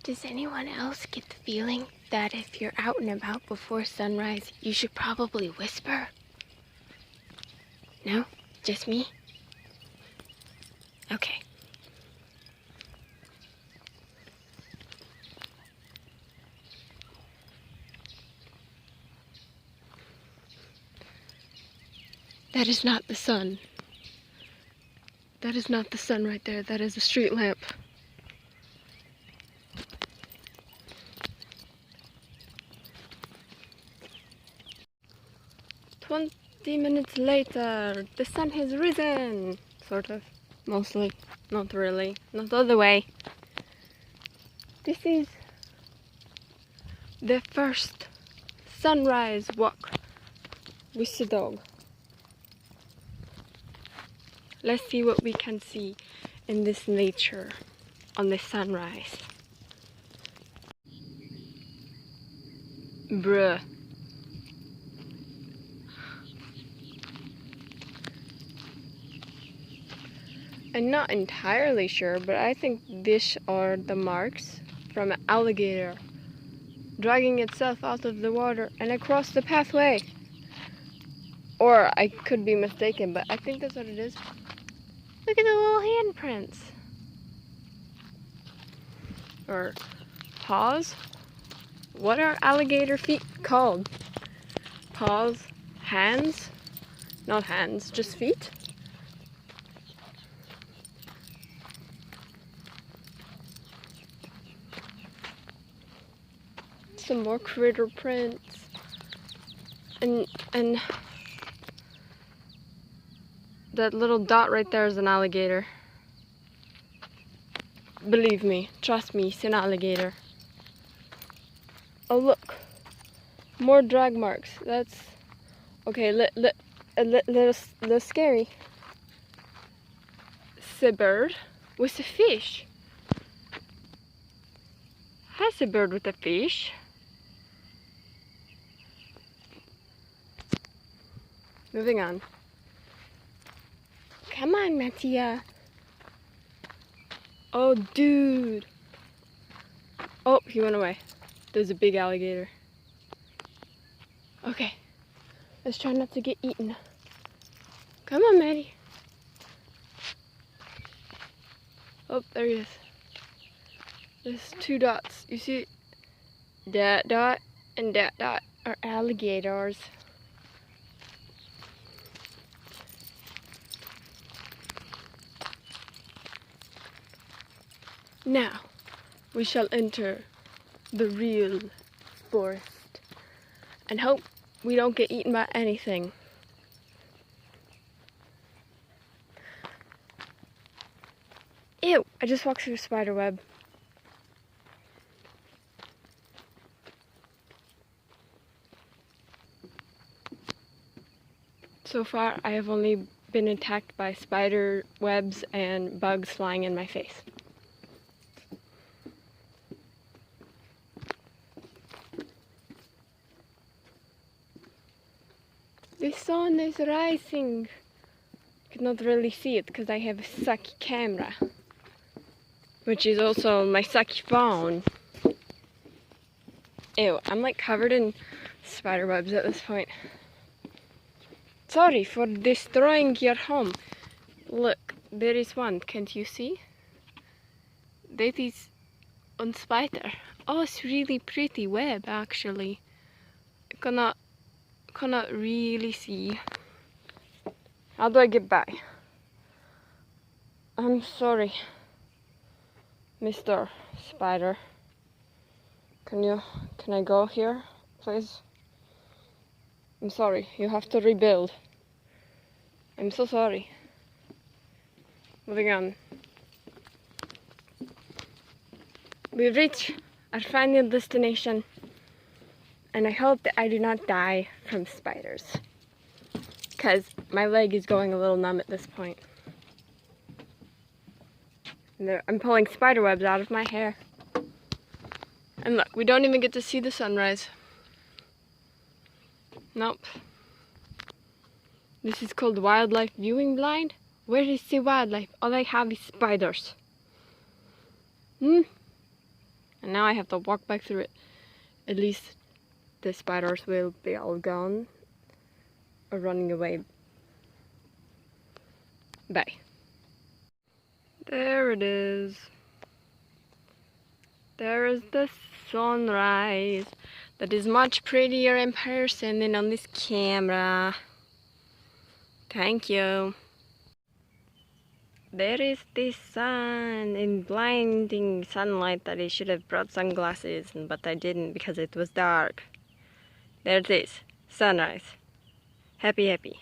Does anyone else get the feeling that if you're out and about before sunrise, you should probably whisper? No? Just me? Okay. That is not the sun. That is not the sun right there. That is a street lamp. "20 minutes later, the sun has risen." Sort of. Mostly. Not really. Not all the way. This is the first sunrise walk with the dog. Let's see what we can see in this nature on the sunrise. Bruh. I'm not entirely sure, but I think these are the marks from an alligator dragging itself out of the water and across the pathway. Or I could be mistaken, but I think that's what it is. Look at the little handprints. Or paws? What are alligator feet called? Paws? Hands? Not hands, just feet? Some more critter prints. And that little dot right there is an alligator. Believe me, trust me, it's an alligator. Oh look, more drag marks. That's okay. A little scary. It's a bird with a fish. Has a bird with a fish. Moving on. Come on, Mattia. Oh, dude. Oh, he went away. There's a big alligator. Okay. Let's try not to get eaten. Come on, Maddie. Oh, there he is. There's two dots. You see? That dot and that dot are alligators. Now, we shall enter the real forest and hope we don't get eaten by anything. Ew, I just walked through a spider web. So far, I have only been attacked by spider webs and bugs flying in my face. The sun is rising. I cannot really see it because I have a sucky camera, which is also my sucky phone. Ew, I'm like covered in spider webs at this point. Sorry for destroying your home. Look, there is one. Can't you see? That is on spider. Oh, it's really pretty web actually. I cannot really see. How do I get by? I'm sorry, Mr. Spider. Can I go here, please? I'm sorry, you have to rebuild. I'm so sorry. Moving on. We've reached our final destination, and I hope that I do not die from spiders, because my leg is going a little numb at this point. I'm pulling spider webs out of my hair. And look, we don't even get to see the sunrise. Nope. This is called wildlife viewing blind. Where is the wildlife? All I have is spiders. And now I have to walk back through it. At least the spiders will be all gone or running away. Bye. There it is. There is the sunrise. That is much prettier in person than on this camera. Thank you. There is the sun in blinding sunlight that I should have brought sunglasses, but I didn't because it was dark. There it is. Sunrise. Happy, happy.